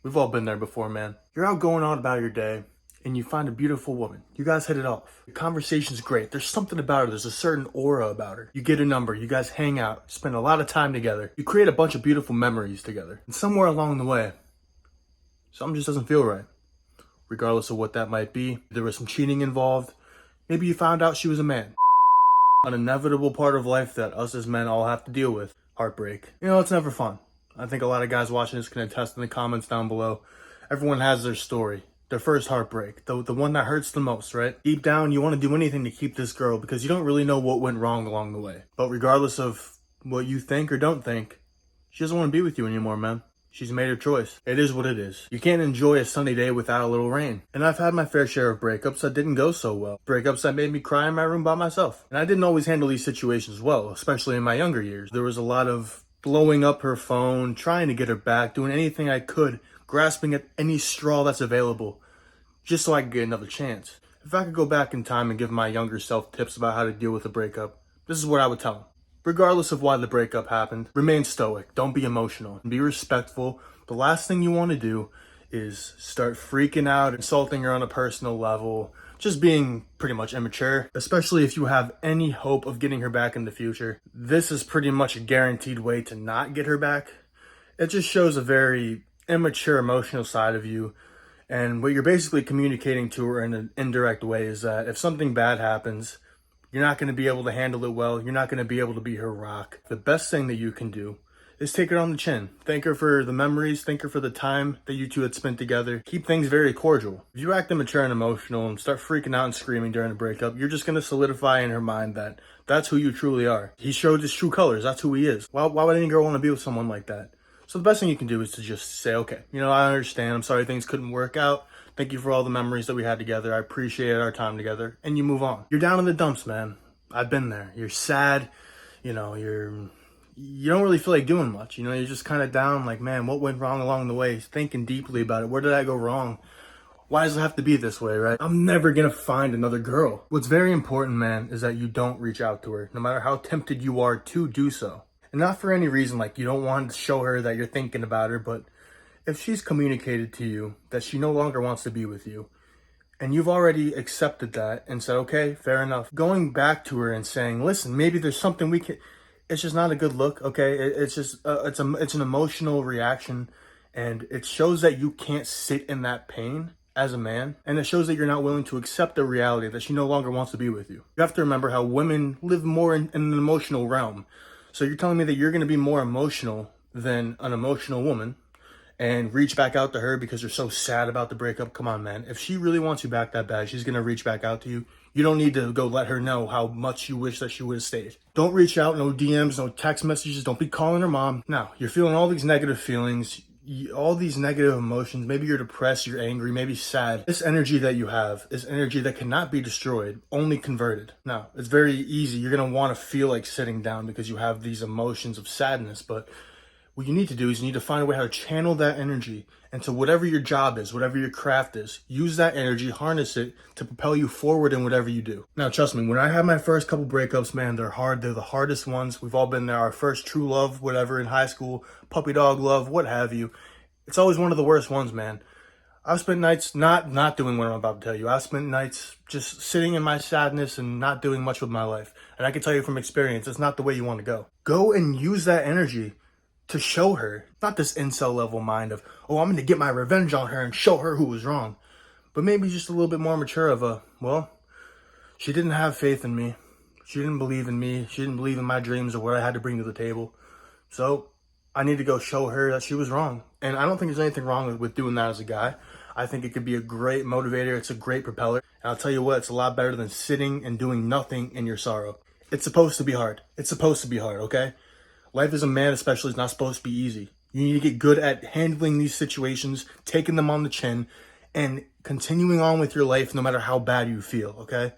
We've all been there before, man. You're out going on about your day, and you find a beautiful woman. You guys hit it off. The conversation's great. There's something about her. There's a certain aura about her. You get a number. You guys hang out. Spend a lot of time together. You create a bunch of beautiful memories together. And somewhere along the way, something just doesn't feel right. Regardless of what that might be, there was some cheating involved. Maybe you found out she was a man. An inevitable part of life that us as men all have to deal with. Heartbreak. You know, it's never fun. I think a lot of guys watching this can attest in the comments down below. Everyone has their story, their first heartbreak, the one that hurts the most, right? Deep down, you want to do anything to keep this girl because you don't really know what went wrong along the way. But regardless of what you think or don't think, she doesn't want to be with you anymore, man. She's made her choice. It is what it is. You can't enjoy a sunny day without a little rain. And I've had my fair share of breakups that didn't go so well. Breakups that made me cry in my room by myself. And I didn't always handle these situations well, especially in my younger years. There was a lot of blowing up her phone, trying to get her back, doing anything I could, grasping at any straw that's available, just so I could get another chance. If I could go back in time and give my younger self tips about how to deal with a breakup, this is what I would tell him. Regardless of why the breakup happened, remain stoic, don't be emotional, be respectful. The last thing you want to do is start freaking out, insulting her on a personal level, just being pretty much immature, especially if you have any hope of getting her back in the future. This is pretty much a guaranteed way to not get her back. It just shows a very immature emotional side of you. And what you're basically communicating to her in an indirect way is that if something bad happens, you're not going to be able to handle it well. You're not going to be able to be her rock. The best thing that you can do is take her on the chin. Thank her for the memories. Thank her for the time that you two had spent together. Keep things very cordial. If you act immature and emotional and start freaking out and screaming during a breakup, you're just going to solidify in her mind that that's who you truly are. He showed his true colors. That's who he is. Why would any girl want to be with someone like that? So the best thing you can do is to just say, okay, I understand. I'm sorry things couldn't work out. Thank you for all the memories that we had together. I appreciate our time together. And you move on. You're down in the dumps, man. I've been there. You're sad. You don't really feel like doing much. You're just kind of down like, man, what went wrong along the way? Thinking deeply about it. Where did I go wrong? Why does it have to be this way, right? I'm never going to find another girl. What's very important, man, is that you don't reach out to her, no matter how tempted you are to do so. And not for any reason, like you don't want to show her that you're thinking about her, but if she's communicated to you that she no longer wants to be with you, and you've already accepted that and said, okay, fair enough. Going back to her and saying, listen, maybe there's something we can... It's just not a good look, okay? It's just, it's an emotional reaction, and it shows that you can't sit in that pain as a man, and it shows that you're not willing to accept the reality that she no longer wants to be with you. You have to remember how women live more in an emotional realm. So you're telling me that you're going to be more emotional than an emotional woman, and reach back out to her because you're so sad about the breakup? Come on, man. If she really wants you back that bad, she's going to reach back out to you. You don't need to go let her know how much you wish that she would have stayed. Don't reach out, no DMs, no text messages. Don't be calling her mom. Now, you're feeling all these negative feelings, all these negative emotions. Maybe you're depressed, you're angry, maybe sad. This energy that you have is energy that cannot be destroyed, only converted. Now, it's very easy. You're going to want to feel like sitting down because you have these emotions of sadness, but what you need to do is you need to find a way how to channel that energy into whatever your job is, whatever your craft is. Use that energy, harness it to propel you forward in whatever you do. Now, trust me, when I had my first couple breakups, man, they're hard. They're the hardest ones. We've all been there. Our first true love, whatever, in high school, puppy dog love, what have you. It's always one of the worst ones, man. I've spent nights not doing what I'm about to tell you. I've spent nights just sitting in my sadness and not doing much with my life. And I can tell you from experience, it's not the way you want to go. Go and use that energy to show her, not this incel level mind of, oh, I'm going to get my revenge on her and show her who was wrong. But maybe just a little bit more mature of well, she didn't have faith in me. She didn't believe in me. She didn't believe in my dreams or what I had to bring to the table. So I need to go show her that she was wrong. And I don't think there's anything wrong with doing that as a guy. I think it could be a great motivator. It's a great propeller. And I'll tell you what, it's a lot better than sitting and doing nothing in your sorrow. It's supposed to be hard. It's supposed to be hard, okay? Life as a man especially is not supposed to be easy. You need to get good at handling these situations, taking them on the chin, and continuing on with your life no matter how bad you feel, okay?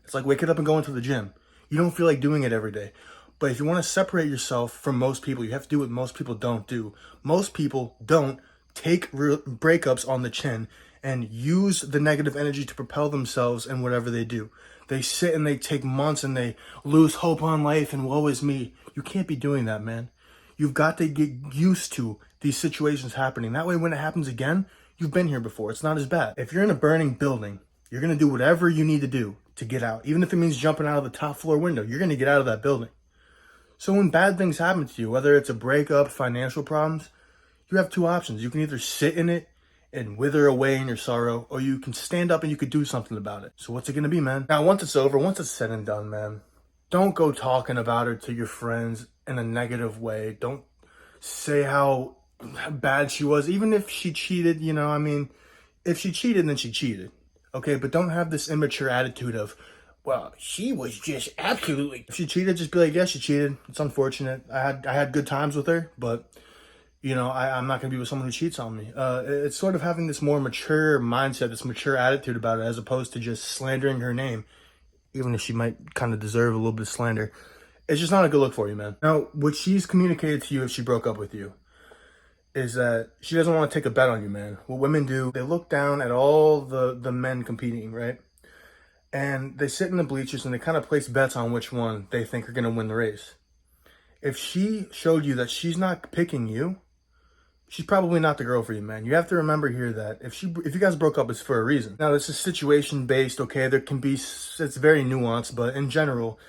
It's like waking up and going to the gym. You don't feel like doing it every day. But if you want to separate yourself from most people, you have to do what most people don't do. Most people don't take breakups on the chin and use the negative energy to propel themselves in whatever they do. They sit and they take months and they lose hope on life and woe is me. You can't be doing that, man. You've got to get used to these situations happening. That way, when it happens again, you've been here before. It's not as bad. If you're in a burning building, you're going to do whatever you need to do to get out. Even if it means jumping out of the top floor window, you're going to get out of that building. So when bad things happen to you, whether it's a breakup, financial problems, you have two options. You can either sit in it and wither away in your sorrow, or you can stand up and you could do something about it. So what's it going to be, man? Now, once it's over, once it's said and done, man, don't go talking about her to your friends in a negative way. Don't say how bad she was. Even if she cheated, if she cheated, then she cheated. Okay, but don't have this immature attitude of, well, she was just absolutely... If she cheated, just be like, yeah, she cheated. It's unfortunate. I had good times with her, but, I'm not going to be with someone who cheats on me. It's sort of having this more mature mindset, this mature attitude about it, as opposed to just slandering her name, even if she might kind of deserve a little bit of slander. It's just not a good look for you, man. Now, what she's communicated to you if she broke up with you is that she doesn't want to take a bet on you, man. What women do, they look down at all the men competing, right? And they sit in the bleachers and they kind of place bets on which one they think are going to win the race. If she showed you that she's not picking you, she's probably not the girl for you, man. You have to remember here that if you guys broke up, it's for a reason. Now, this is situation based, okay? It's very nuanced, but in general,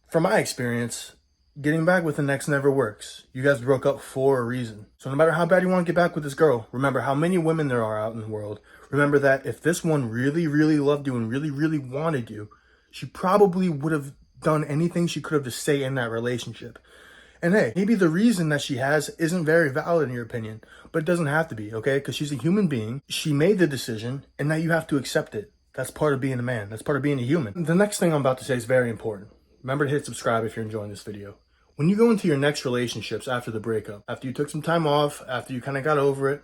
from my experience, getting back with an ex never works. You guys broke up for a reason. So no matter how bad you want to get back with this girl, remember how many women there are out in the world. Remember that if this one really, really loved you and really, really wanted you, she probably would have done anything she could have to stay in that relationship. And hey, maybe the reason that she has isn't very valid in your opinion, but it doesn't have to be, okay? Because she's a human being. She made the decision, and now you have to accept it. That's part of being a man. That's part of being a human. The next thing I'm about to say is very important. Remember to hit subscribe if you're enjoying this video. When you go into your next relationships after the breakup, after you took some time off, after you kind of got over it,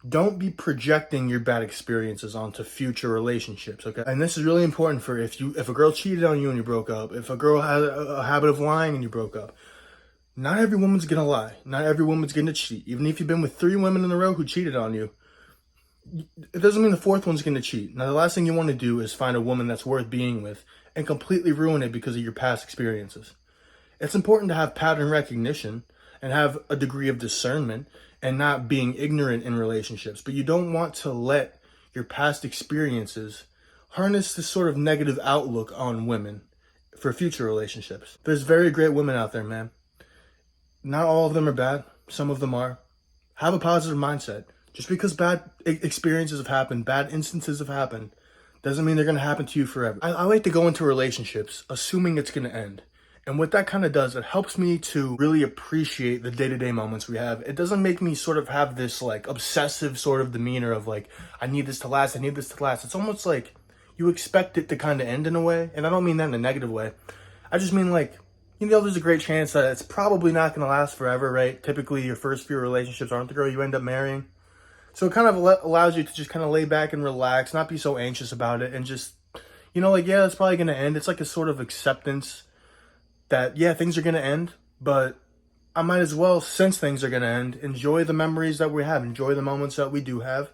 don't be projecting your bad experiences onto future relationships, okay? And this is really important for if a girl cheated on you and you broke up, if a girl had a habit of lying and you broke up. Not every woman's gonna lie. Not every woman's gonna cheat. Even if you've been with 3 women in a row who cheated on you, it doesn't mean the 4th one's gonna cheat. Now, the last thing you want to do is find a woman that's worth being with and completely ruin it because of your past experiences. It's important to have pattern recognition and have a degree of discernment and not being ignorant in relationships. But you don't want to let your past experiences harness this sort of negative outlook on women for future relationships. There's very great women out there, man. Not all of them are bad. Some of them are. Have a positive mindset. Just because bad experiences have happened, bad instances have happened, doesn't mean they're going to happen to you forever. I like to go into relationships assuming it's going to end. And what that kind of does, it helps me to really appreciate the day-to-day moments we have. It doesn't make me sort of have this like obsessive sort of demeanor of like, I need this to last, I need this to last. It's almost like you expect it to kind of end in a way. And I don't mean that in a negative way. I just mean like, there's a great chance that it's probably not going to last forever, right? Typically, your first few relationships aren't the girl you end up marrying. So it kind of allows you to just kind of lay back and relax, not be so anxious about it, and just, yeah, it's probably going to end. It's like a sort of acceptance that, yeah, things are going to end, but I might as well, since things are going to end, enjoy the memories that we have, enjoy the moments that we do have.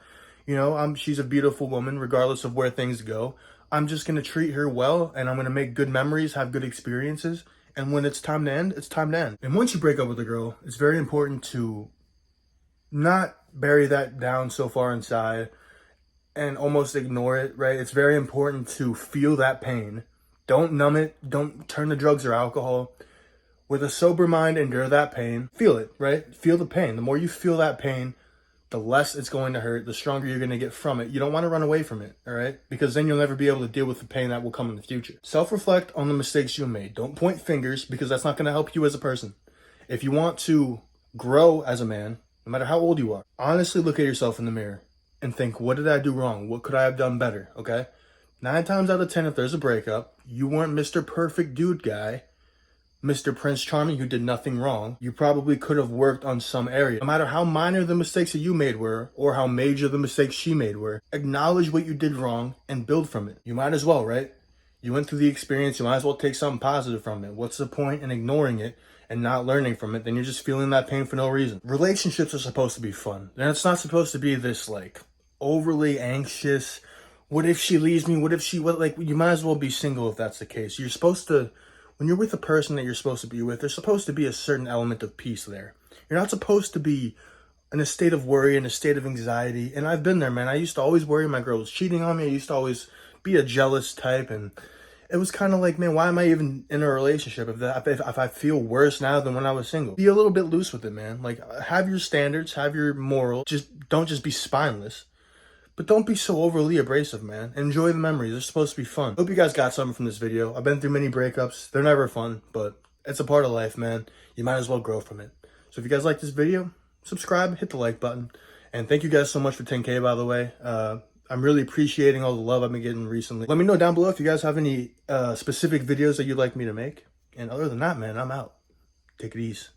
She's a beautiful woman, regardless of where things go. I'm just going to treat her well, and I'm going to make good memories, have good experiences. And when it's time to end, it's time to end. And once you break up with a girl, it's very important to not bury that down so far inside and almost ignore it, right? It's very important to feel that pain. Don't numb it. Don't turn to drugs or alcohol. With a sober mind, endure that pain. Feel it, right? Feel the pain. The more you feel that pain, the less it's going to hurt, the stronger you're going to get from it. You don't want to run away from it, all right? Because then you'll never be able to deal with the pain that will come in the future. Self-reflect on the mistakes you made. Don't point fingers because that's not going to help you as a person. If you want to grow as a man, no matter how old you are, honestly look at yourself in the mirror and think, what did I do wrong? What could I have done better, okay? 9 times out of 10, if there's a breakup, you weren't Mr. Perfect Dude guy, Mr. Prince Charming, who did nothing wrong. You probably could have worked on some area. No matter how minor the mistakes that you made were, or how major the mistakes she made were, acknowledge what you did wrong and build from it. You might as well, right? You went through the experience, you might as well take something positive from it. What's the point in ignoring it and not learning from it? Then you're just feeling that pain for no reason. Relationships are supposed to be fun. And it's not supposed to be this like overly anxious, what if she leaves me? You might as well be single if that's the case. You're supposed to when you're with a person that you're supposed to be with, there's supposed to be a certain element of peace there. You're not supposed to be in a state of worry, in a state of anxiety. And I've been there, man. I used to always worry my girl was cheating on me. I used to always be a jealous type. And it was kind of like, man, why am I even in a relationship if I feel worse now than when I was single? Be a little bit loose with it, man. Like, have your standards, have your morals. Don't just be spineless. But don't be so overly abrasive, man. Enjoy the memories. They're supposed to be fun. Hope you guys got something from this video. I've been through many breakups. They're never fun, but it's a part of life, man. You might as well grow from it. So if you guys like this video, subscribe, hit the like button. And thank you guys so much for 10K, by the way. I'm really appreciating all the love I've been getting recently. Let me know down below if you guys have any specific videos that you'd like me to make. And other than that, man, I'm out. Take it easy.